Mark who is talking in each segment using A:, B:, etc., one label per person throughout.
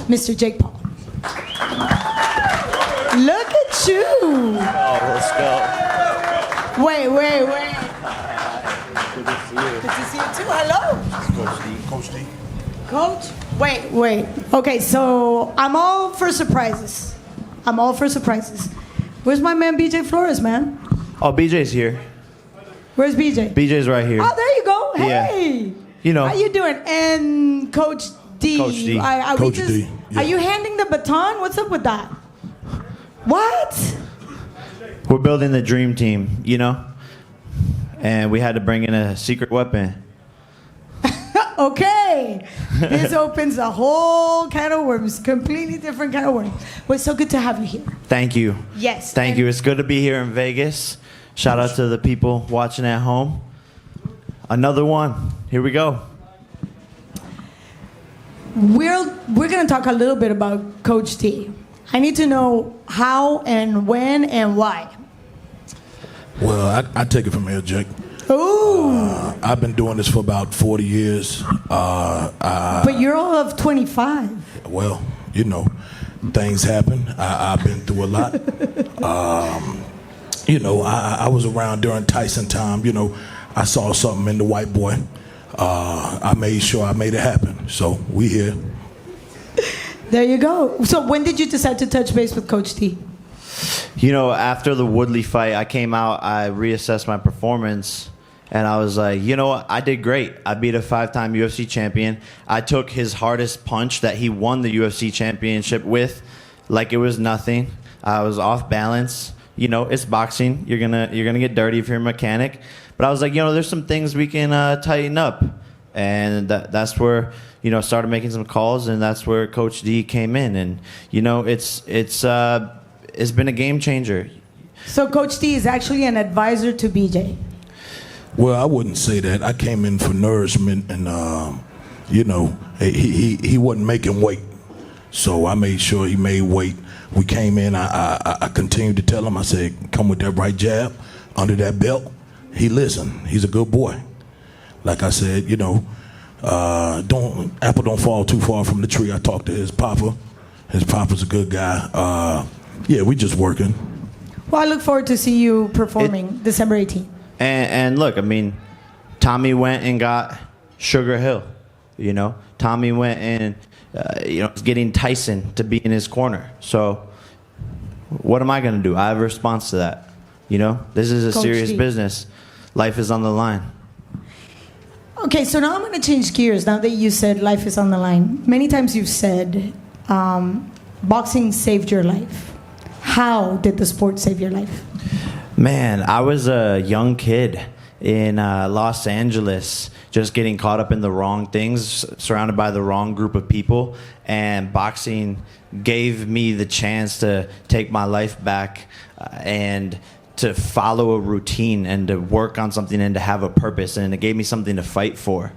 A: Mr. Jake Paul. Look at you.
B: Oh, let's go.
A: Wait.
B: Good to see you.
A: Good to see you too. Hello.
C: Coach D.
A: Coach? Wait. Okay, so I'm all for surprises. Where's my man BJ Flores, man?
B: Oh, BJ's here.
A: Where's BJ?
B: BJ's right here.
A: Oh, there you go.
B: Yeah.
A: Hey.
B: You know.
A: How you doing? And Coach D.
B: Coach D.
C: Coach D, yeah.
A: Are you handing the baton? What's up with that? What?
B: We're building the dream team, you know? And we had to bring in a secret weapon.
A: Okay. This opens a whole can of worms. Completely different can of worms. Well, it's so good to have you here.
B: Thank you.
A: Yes.
B: Thank you. It's good to be here in Vegas. Shout out to the people watching at home. Another one. Here we go.
A: We're going to talk a little bit about Coach T. I need to know how and when and why.
C: Well, I take it from here, Jake.
A: Ooh.
C: I've been doing this for about 40 years.
A: But you're all of 25.
C: Well, you know, things happen. I've been through a lot. You know, I was around during Tyson time. You know, I saw something in the white boy. I made sure I made it happen. So we here.
A: There you go. So when did you decide to touch base with Coach T?
B: You know, after the Woodley fight, I came out, I reassessed my performance, and I was like, you know what, I did great. I beat a 5-time UFC champion. I took his hardest punch that he won the UFC championship with like it was nothing. I was off balance. You know, it's boxing. You're gonna get dirty if you're a mechanic. But I was like, you know, there's some things we can tighten up. And that's where, you know, started making some calls, and that's where Coach D came in. And, you know, it's been a game changer.
A: So Coach T is actually an advisor to BJ.
C: Well, I wouldn't say that. I came in for nourishment, and you know, he wasn't making weight, so I made sure he made weight. We came in. I continued to tell him. I said, "Come with that right jab, under that belt." He listened. He's a good boy. Like I said, you know, apple don't fall too far from the tree. I talked to his papa. His papa's a good guy. Yeah, we just working.
A: Well, I look forward to see you performing December 18th.
B: And look, I mean, Tommy went and got Sugar Hill. You know, Tommy went and you know, getting Tyson to be in his corner. So, what am I going to do? I have a response to that. You know, this is a
A: Coach
B: serious
A: D.
B: business. Life is on the line.
A: Okay, so now I'm going to change gears now that you said life is on the line. Many times you've said boxing saved your life. How did the sport save your life?
B: Man, I was a young kid in Los Angeles, just getting caught up in the wrong things, surrounded by the wrong group of people, and boxing gave me the chance to take my life back and to follow a routine and to work on something and to have a purpose, and it gave me something to fight for.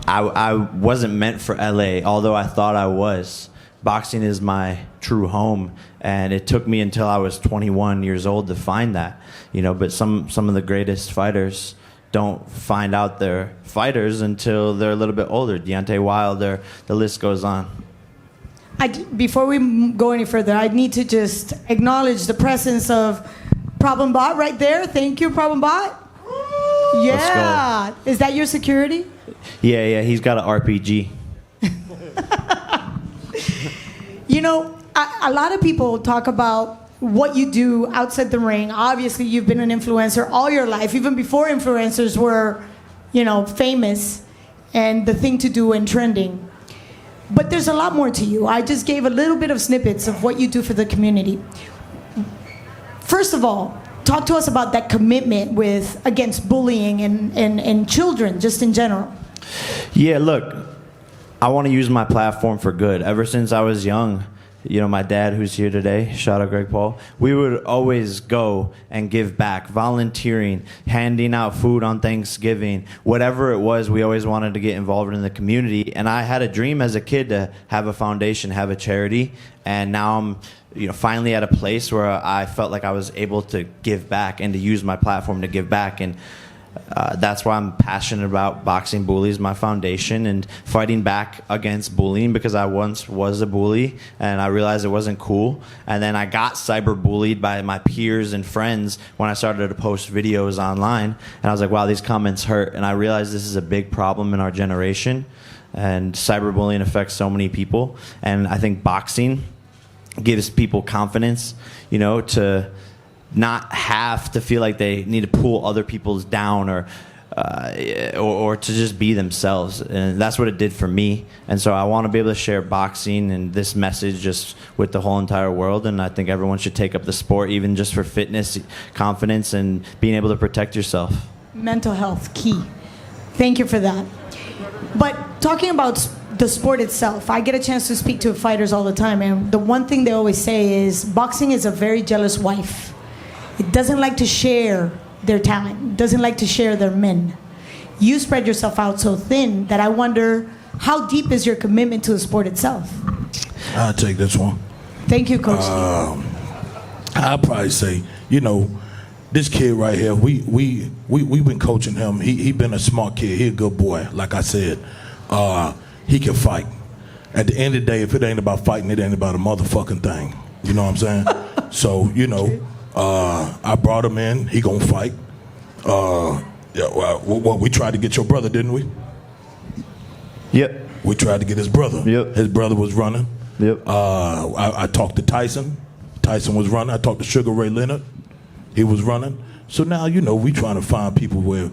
B: I wasn't meant for LA, although I thought I was. Boxing is my true home, and it took me until I was 21 years old to find that. You know, but some of the greatest fighters don't find out they're fighters until they're a little bit older. Deontay Wilder, the list goes on.
A: Before we go any further, I need to just acknowledge the presence of Problem Bot right there. Thank you, Problem Bot. Yeah. Is that your security?
B: Yeah, he's got an RPG.
A: You know, a lot of people talk about what you do outside the ring. Obviously, you've been an influencer all your life, even before influencers were, you know, famous and the thing to do and trending. But there's a lot more to you. I just gave a little bit of snippets of what you do for the community. First of all, talk to us about that commitment against bullying and children, just in general.
B: Yeah, look, I want to use my platform for good. Ever since I was young, you know, my dad, who's here today, shout out Greg Paul, we would always go and give back, volunteering, handing out food on Thanksgiving, whatever it was, we always wanted to get involved in the community. And I had a dream as a kid to have a foundation, have a charity, and now I'm, you know, finally at a place where I felt like I was able to give back and to use my platform to give back. And That's why I'm passionate about Boxing Bullies, my foundation, and fighting back against bullying, because I once was a bully and I realized it wasn't cool. And then I got cyberbullied by my peers and friends when I started to post videos online. And I was like, wow, these comments hurt. And I realized this is a big problem in our generation. And cyberbullying affects so many people. And I think boxing gives people confidence, to not have to feel like they need to pull other people's down or to just be themselves. And that's what it did for me. And so I want to be able to share boxing and this message just with the whole entire world. And I think everyone should take up the sport, even just for fitness, confidence, and being able to protect yourself.
A: Mental health, key. Thank you for that. But talking about the sport itself, I get a chance to speak to fighters all the time, and the one thing they always say is boxing is a very jealous wife. It doesn't like to share their talent, it doesn't like to share their men. You spread yourself out so thin that I wonder, how deep is your commitment to the sport itself?
C: I'll take this one.
A: Thank you, Coach.
C: I'll probably say, this kid right here, we've been coaching him. He been a smart kid. He a good boy. Like I said, he can fight. At the end of the day, if it ain't about fighting, it ain't about a motherfucking thing. You know what I'm saying? So, I brought him in. He gonna fight. We tried to get your brother, didn't we?
B: Yep.
C: We tried to get his brother.
B: Yep.
C: His brother was running.
B: Yep.
C: I talked to Tyson. Tyson was running. I talked to Sugar Ray Leonard. He was running. So now, we trying to find people where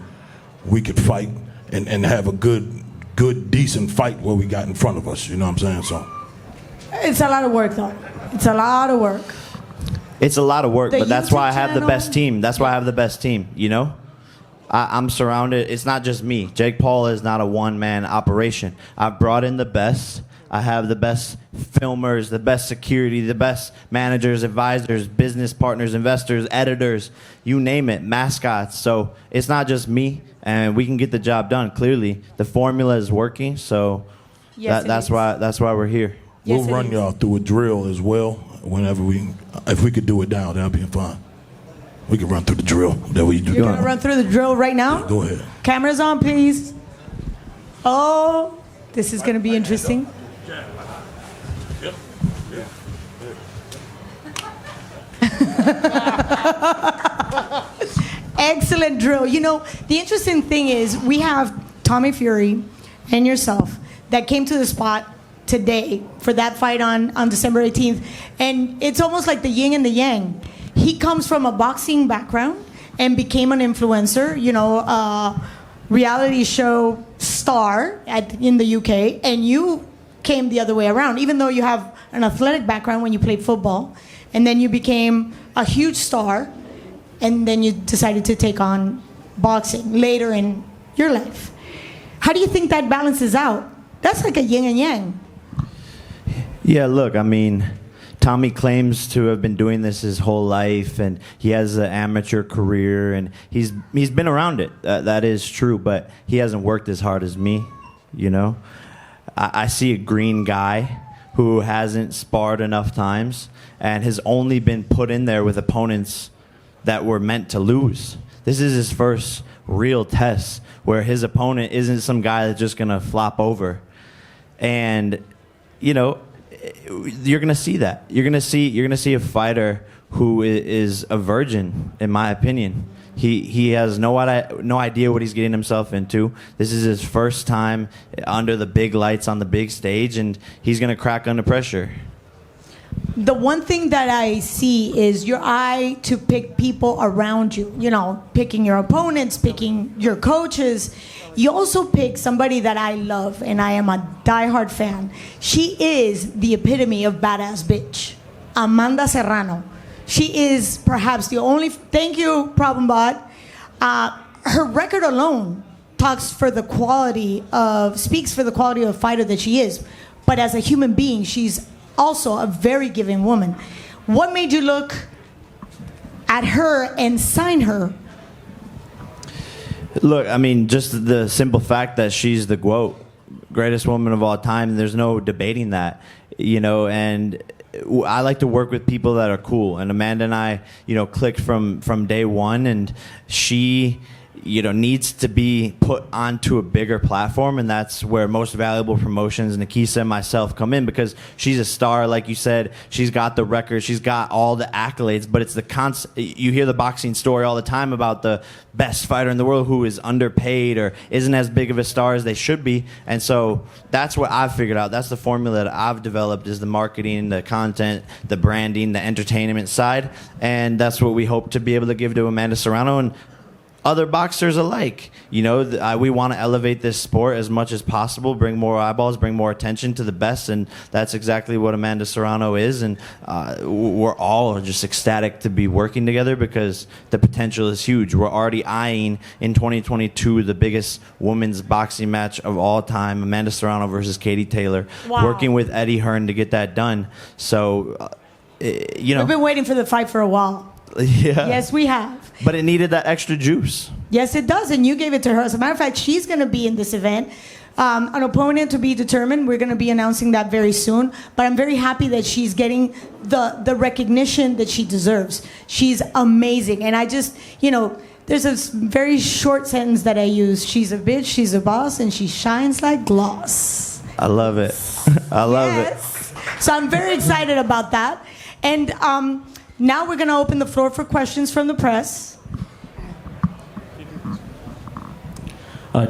C: we could fight and have a good, decent fight where we got in front of us. You know what I'm saying? So
A: It's a lot of work, though. It's a lot of work.
B: It's a lot of work,
A: The
B: but that's why I
A: YouTube
B: have the
A: channel?
B: best team. That's why I have the best team, I'm surrounded. It's not just me. Jake Paul is not a one-man operation. I've brought in the best. I have the best filmers, the best security, the best managers, advisors, business partners, investors, editors, you name it, mascots. So it's not just me, and we can get the job done. Clearly, the formula is working. So
A: Yes,
B: that's why we're here.
A: Yes,
C: we'll
A: it
C: run
A: is.
C: y'all through a drill as well. If we could do it now, that'd be fun. We could run through the drill. That we do.
A: You're going to run through the drill right now?
C: Go ahead.
A: Cameras on, please. Oh, this is going to be interesting. Excellent drill. The interesting thing is we have Tommy Fury and yourself that came to the spot today for that fight on December 18th. And it's almost like the yin and the yang. He comes from a boxing background and became an influencer, reality show star in the UK. And you came the other way around, even though you have an athletic background when you played football. And then you became a huge star. And then you decided to take on boxing later in your life. How do you think that balances out? That's like a yin and yang.
B: Yeah, look, Tommy claims to have been doing this his whole life, and he has an amateur career, and he's been around it. That is true, but he hasn't worked as hard as me, I see a green guy who hasn't sparred enough times and has only been put in there with opponents that were meant to lose. This is his first real test where his opponent isn't some guy that's just going to flop over. And, you're going to see that. You're going to see a fighter who is a virgin, in my opinion. He has no idea what he's getting himself into. This is his first time under the big lights on the big stage, and he's going to crack under pressure.
A: The one thing that I see is your eye to pick people around you, picking your opponents, picking your coaches. You also pick somebody that I love, and I am a diehard fan. She is the epitome of badass bitch, Amanda Serrano. She is perhaps the only, thank you, Problem Bot. Her record alone speaks for the quality of fighter that she is. But as a human being, she's also a very giving woman. What made you look at her and sign her?
B: Look, just the simple fact that she's the GOAT, greatest woman of all time. There's no debating that, and I like to work with people that are cool. And Amanda and I, clicked from day one, and she needs to be put onto a bigger platform, and that's where Most Valuable Promotions, Nikisa and myself come in, because she's a star, like you said. She's got the record, she's got all the accolades, but it's the you hear the boxing story all the time about the best fighter in the world who is underpaid or isn't as big of a star as they should be. And so that's what I've figured out. That's the formula that I've developed, is the marketing, the content, the branding, the entertainment side, and that's what we hope to be able to give to Amanda Serrano and other boxers alike. We want to elevate this sport as much as possible, bring more eyeballs, bring more attention to the best, and that's exactly what Amanda Serrano is. And we're all just ecstatic to be working together because the potential is huge. We're already eyeing in 2022 the biggest women's boxing match of all time, Amanda Serrano versus Katie Taylor.
A: Wow.
B: Working with Eddie Hearn to get that done. So,
A: We've been waiting for the fight for a while.
B: Yeah.
A: Yes, we have.
B: But it needed that extra juice.
A: Yes, it does, and you gave it to her. As a matter of fact, she's going to be in this event. An opponent to be determined. We're going to be announcing that very soon. But I'm very happy that she's getting the recognition that she deserves. She's amazing. And I just, there's a very short sentence that I use. She's a bitch, she's a boss, and she shines like gloss.
B: I love it. I love it.
A: So I'm very excited about that. And now we're going to open the floor for questions from the press.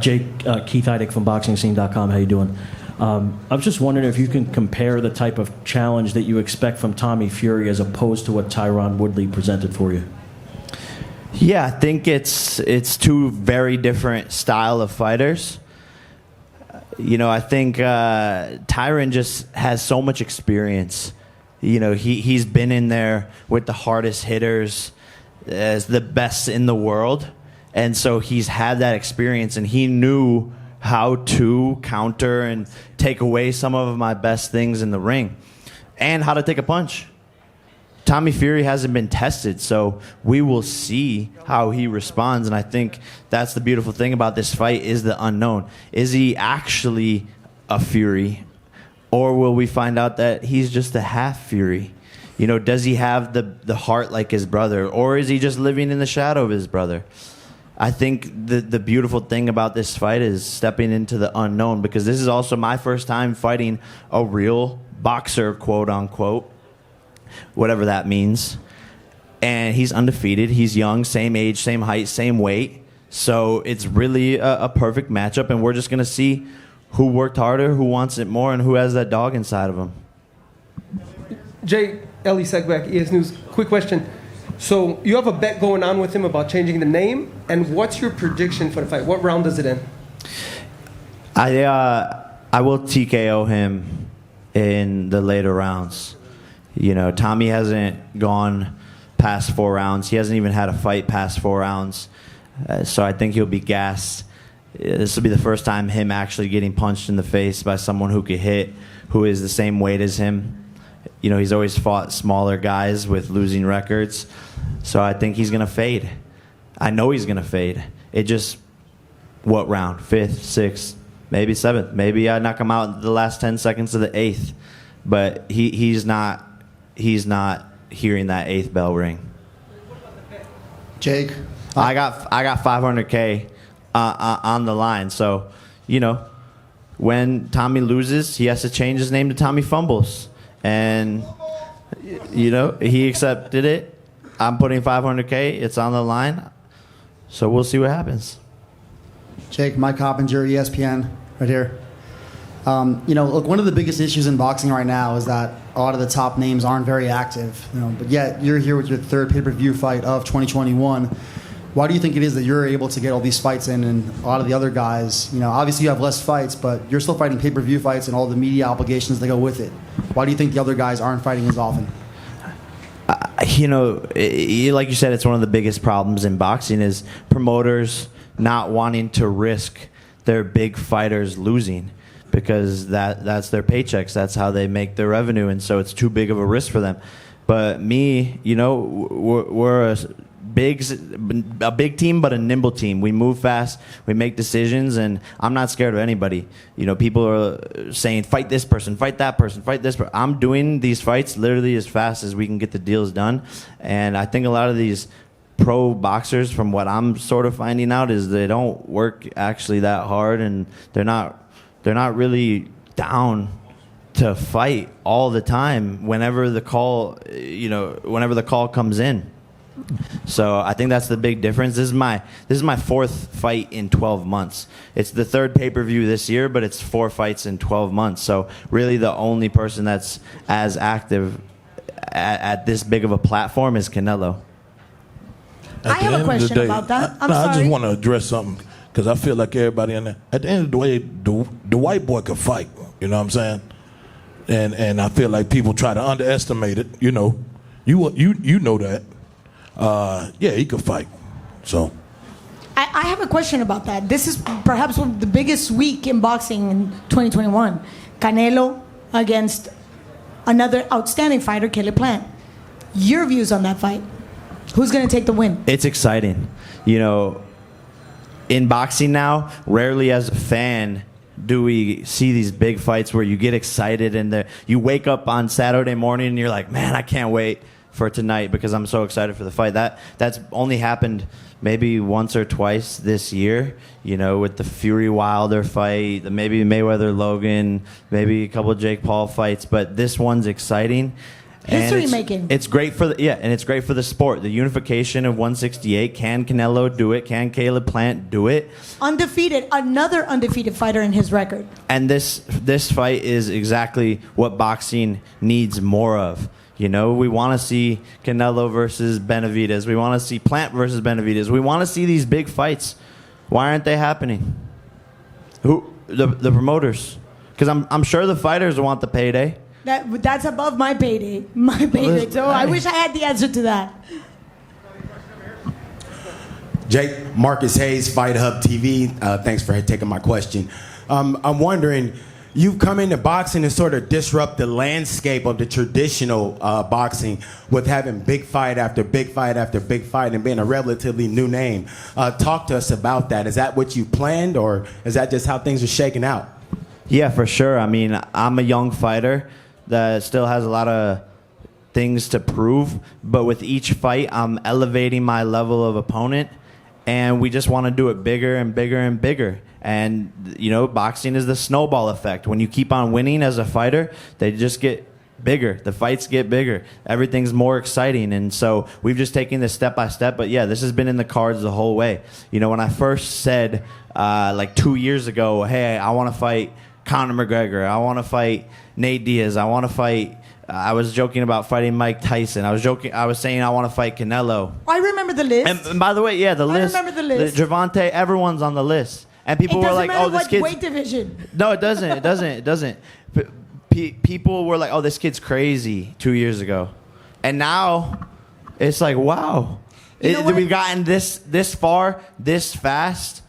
D: Jake, Keith Heidick from BoxingScene.com. How you doing? I was just wondering if you can compare the type of challenge that you expect from Tommy Fury as opposed to what Tyron Woodley presented for you.
B: Yeah, I think it's two very different style of fighters. I think Tyron just has so much experience. He's been in there with the hardest hitters, as the best in the world. And so he's had that experience, and he knew how to counter and take away some of my best things in the ring, and how to take a punch. Tommy Fury hasn't been tested, so we will see how he responds. And I think that's the beautiful thing about this fight, is the unknown. Is he actually a Fury? Or will we find out that he's just a half Fury? Does he have the heart like his brother? Or is he just living in the shadow of his brother? I think the beautiful thing about this fight is stepping into the unknown, because this is also my first time fighting a real boxer, quote unquote, whatever that means. And he's undefeated. He's young, same age, same height, same weight. So it's really a perfect matchup, and we're just going to see who worked harder, who wants it more, and who has that dog inside of him.
E: Jay, Ellie Segback, ES News. Quick question. So you have a bet going on with him about changing the name, and what's your prediction for the fight? What round does it end?
B: I will TKO him in the later rounds. Tommy hasn't gone past 4 rounds. He hasn't even had a fight past 4 rounds. So I think he'll be gassed. This will be the first time him actually getting punched in the face by someone who could hit, who is the same weight as him. He's always fought smaller guys with losing records. So I think he's going to fade. I know he's going to fade. It just, what round? 5th, 6th, maybe 7th. Maybe I knock him out in the last 10 seconds of the 8th. But he's not hearing that 8th bell ring.
F: Jake?
B: I got $500K on the line. So, when Tommy loses, he has to change his name to Tommy Fumbles. And, he accepted it. I'm putting $500K. It's on the line. So we'll see what happens.
F: Jake, Mike Coppinger, ESPN, right here. Look, one of the biggest issues in boxing right now is that a lot of the top names aren't very active. But yet you're here with your 3rd pay-per-view fight of 2021. Why do you think it is that you're able to get all these fights in, and a lot of the other guys, obviously you have less fights, but you're still fighting pay-per-view fights and all the media obligations that go with it. Why do you think the other guys aren't fighting as often?
B: Like you said, it's one of the biggest problems in boxing is promoters not wanting to risk their big fighters losing, because that's their paychecks. That's how they make their revenue, and so it's too big of a risk for them. But me, we're a big team, but a nimble team. We move fast, we make decisions, and I'm not scared of anybody. People are saying, fight this person, fight that person, fight this person. I'm doing these fights literally as fast as we can get the deals done. And I think a lot of these pro boxers, from what I'm sort of finding out, is they don't work actually that hard, and they're not really down to fight all the time whenever the call comes in. So I think that's the big difference. This is my fourth fight in 12 months. It's the third pay-per-view this year, but it's 4 fights in 12 months. So really the only person that's as active at this big of a platform is Canelo.
A: I have a question about that. I'm
C: I just
A: sorry.
C: want to address something because I feel like everybody in there. At the end of the day, the white boy could fight. You know what I'm saying? And I feel like people try to underestimate it. You know that. Yeah, he could fight. So.
A: I have a question about that. This is perhaps one of the biggest week in boxing in 2021. Canelo against another outstanding fighter, Caleb Plant. Your views on that fight? Who's going to take the win?
B: It's exciting. You know, in boxing now, rarely as a fan do we see these big fights where you get excited and you wake up on Saturday morning and you're like, man, I can't wait for tonight because I'm so excited for the fight. That's only happened maybe once or twice this year, you know, with the Fury Wilder fight, maybe Mayweather Logan, maybe a couple of Jake Paul fights, but this one's exciting.
A: History making.
B: It's great for it's great for the sport. The unification of 168. Can Canelo do it? Can Caleb Plant do it?
A: Undefeated, another undefeated fighter in his record.
B: And this fight is exactly what boxing needs more of. You know, we want to see Canelo versus Benavidez. We want to see Plant versus Benavidez. We want to see these big fights. Why aren't they happening? Who the promoters? Because I'm sure the fighters want the payday.
A: That's above my payday. So I wish I had the answer to that.
G: Jake, Marcus Hayes, Fight Hub TV. Thanks for taking my question. I'm wondering, you've come into boxing to sort of disrupt the landscape of the traditional boxing with having big fight after big fight after big fight and being a relatively new name. Talk to us about that. Is that what you planned, or is that just how things are shaking out?
B: Yeah, for sure. I mean, I'm a young fighter that still has a lot of things to prove, but with each fight, I'm elevating my level of opponent, and we just want to do it bigger and bigger and bigger. And, you know, boxing is the snowball effect. When you keep on winning as a fighter, they just get bigger. The fights get bigger. Everything's more exciting. And so we've just taken this step by step. But, yeah, this has been in the cards the whole way. You know, when I first said, like 2 years ago, hey, I want to fight Conor McGregor. I want to fight Nate Diaz. I want to fight. I was joking about fighting Mike Tyson. I was saying I want to fight Canelo.
A: I remember the list.
B: And by the way, yeah, the list.
A: I remember the list.
B: Javante, everyone's on the list. And people were like, "Oh, this kid's."
A: Weight division.
B: No, it doesn't. It doesn't. People were like, "Oh, this kid's crazy" 2 years ago, and now it's like, wow, we've gotten this far, this fast.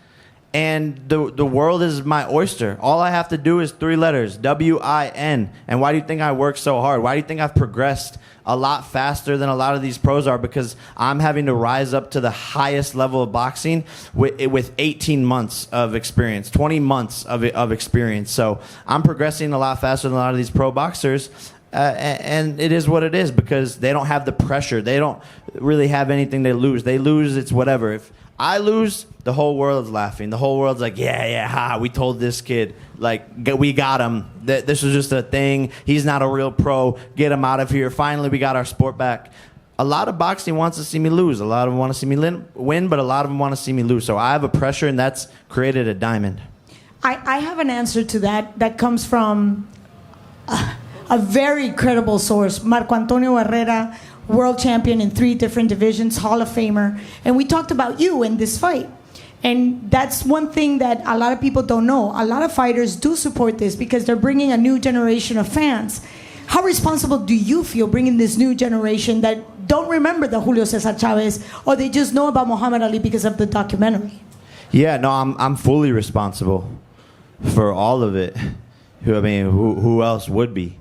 B: And the world is my oyster. All I have to do is 3 letters, WIN. And why do you think I work so hard? Why do you think I've progressed a lot faster than a lot of these pros are? Because I'm having to rise up to the highest level of boxing with 18 months of experience, 20 months of experience. So I'm progressing a lot faster than a lot of these pro boxers. And it is what it is because they don't have the pressure. They don't really have anything they lose. They lose, it's whatever. If I lose, the whole world's laughing. The whole world's like, yeah, we told this kid, like, we got him. This was just a thing. He's not a real pro. Get him out of here. Finally, we got our sport back. A lot of boxing wants to see me lose. A lot of them want to see me win, but a lot of them want to see me lose. So I have a pressure, and that's created a diamond.
A: I have an answer to that comes from a very credible source, Marco Antonio Herrera, world champion in 3 different divisions, Hall of Famer. And we talked about you in this fight. And that's one thing that a lot of people don't know. A lot of fighters do support this because they're bringing a new generation of fans. How responsible do you feel bringing this new generation that don't remember the Julio Cesar Chavez, or they just know about Muhammad Ali because of the documentary? Yeah,
B: no, I'm fully responsible for all of it. Who else would be?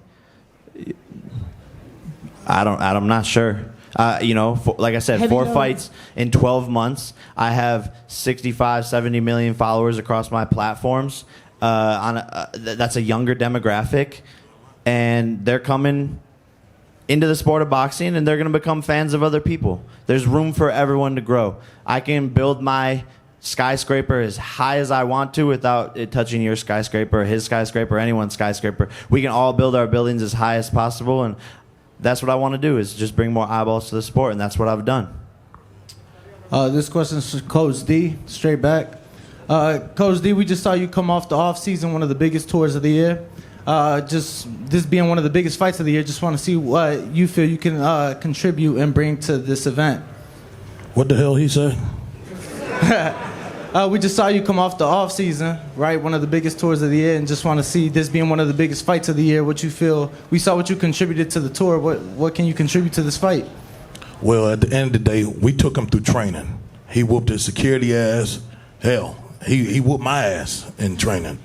B: I'm not sure. Like I said, 4 fights in 12 months. I have 65, 70 million followers across my platforms. That's a younger demographic, and they're coming into the sport of boxing, and they're going to become fans of other people. There's room for everyone to grow. I can build my skyscraper as high as I want to without it touching your skyscraper, his skyscraper, anyone's skyscraper. We can all build our buildings as high as possible, and that's what I want to do, is just bring more eyeballs to the sport, and that's what I've done.
H: This question is for Coach D, straight back. Coach D, we just saw you come off the off season, one of the biggest tours of the year. Just this being one of the biggest fights of the year, just want to see what you feel you can contribute and bring to this event.
C: What the hell he said?
H: We just saw you come off the off season, right? One of the biggest tours of the year, and just want to see this being one of the biggest fights of the year. What you feel? We saw what you contributed to the tour. What can you contribute to this fight?
C: Well, at the end of the day, we took him through training. He whooped his security ass. Hell, he whooped my ass in training.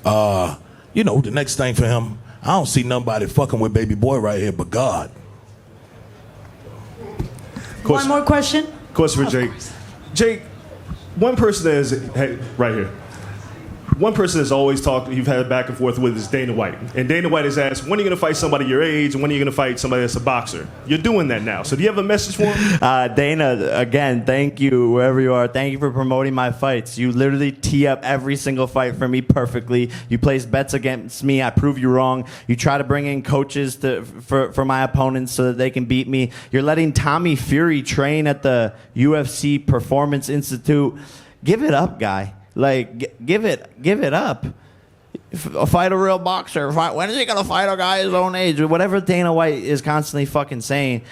C: You know, the next thing for him, I don't see nobody fucking with baby boy right here but God.
A: One more question?
I: Question for Jake. Jake, one person that is, right here. One person that's always talked, you've had a back and forth with, is Dana White. And Dana White has asked, when are you going to fight somebody your age, and when are you going to fight somebody that's a boxer? You're doing that now. So do you have a message for him?
B: Dana, again, thank you, wherever you are. Thank you for promoting my fights. You literally tee up every single fight for me perfectly. You place bets against me. I prove you wrong. You try to bring in coaches for my opponents so that they can beat me. You're letting Tommy Fury train at the UFC Performance Institute. Give it up, guy. Like, give it up. Fight a real boxer. When is he gonna fight a guy his own age? Whatever Dana White is constantly fucking saying,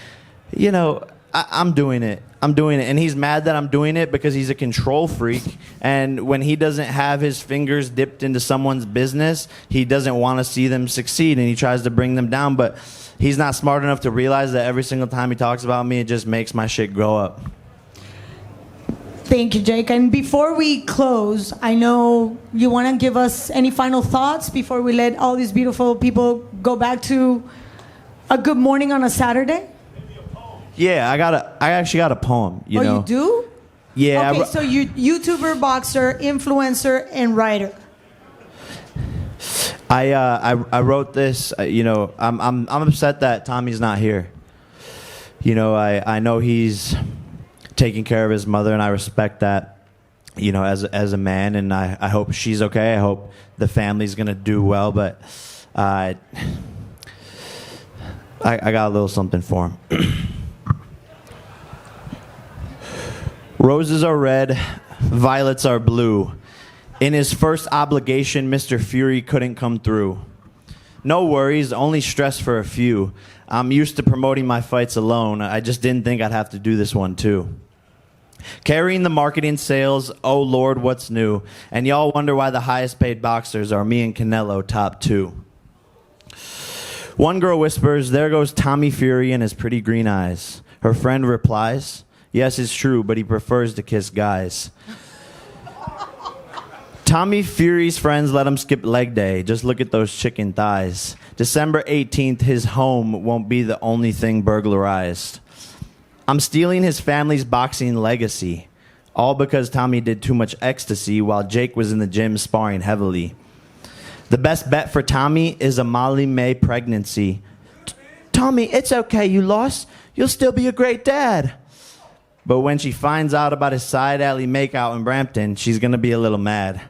B: you know, I'm doing it. And he's mad that I'm doing it because he's a control freak. And when he doesn't have his fingers dipped into someone's business, he doesn't want to see them succeed, and he tries to bring them down. But he's not smart enough to realize that every single time he talks about me, it just makes my shit grow up.
A: Thank you, Jake. And before we close, I know you want to give us any final thoughts before we let all these beautiful people go back to a good morning on a Saturday?
B: Yeah, I actually got a poem. You know?
A: You do?
B: Yeah.
A: Okay, so you YouTuber, boxer, influencer, and writer.
B: I wrote this. You know, I'm upset that Tommy's not here. You know, I know he's taking care of his mother, and I respect that, you know, as a man, and I hope she's okay. I hope the family's gonna do well, but I got a little something for him. Roses are red, violets are blue. In his first obligation, Mr. Fury couldn't come through. No worries, only stress for a few. I'm used to promoting my fights alone. I just didn't think I'd have to do this one too. Carrying the marketing sales, oh Lord, what's new? And y'all wonder why the highest paid boxers are me and Canelo, top two. One girl whispers, there goes Tommy Fury and his pretty green eyes. Her friend replies, yes, it's true, but he prefers to kiss guys. Tommy Fury's friends let him skip leg day. Just look at those chicken thighs. December 18th, his home won't be the only thing burglarized. I'm stealing his family's boxing legacy, all because Tommy did too much ecstasy while Jake was in the gym sparring heavily. The best bet for Tommy is a Molly May pregnancy. Tommy, it's okay, you lost. You'll still be a great dad. But when she finds out about his side alley makeout in Brampton, she's going to be a little mad.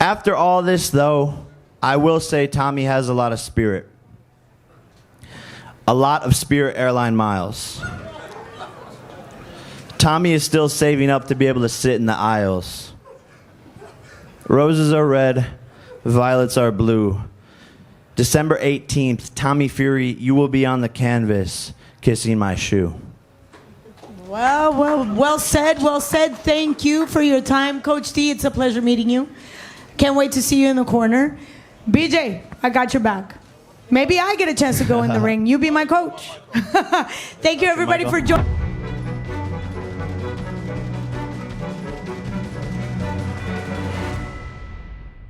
B: After all this, though, I will say Tommy has a lot of spirit. A lot of Spirit airline miles. Tommy is still saving up to be able to sit in the aisles. Roses are red, violets are blue. December 18th, Tommy Fury, you will be on the canvas kissing my shoe.
A: Well said, well said. Thank you for your time, Coach T. It's a pleasure meeting you. Can't wait to see you in the corner. BJ, I got your back. Maybe I get a chance to go in the ring. You be my coach. Thank you, everybody, for joining.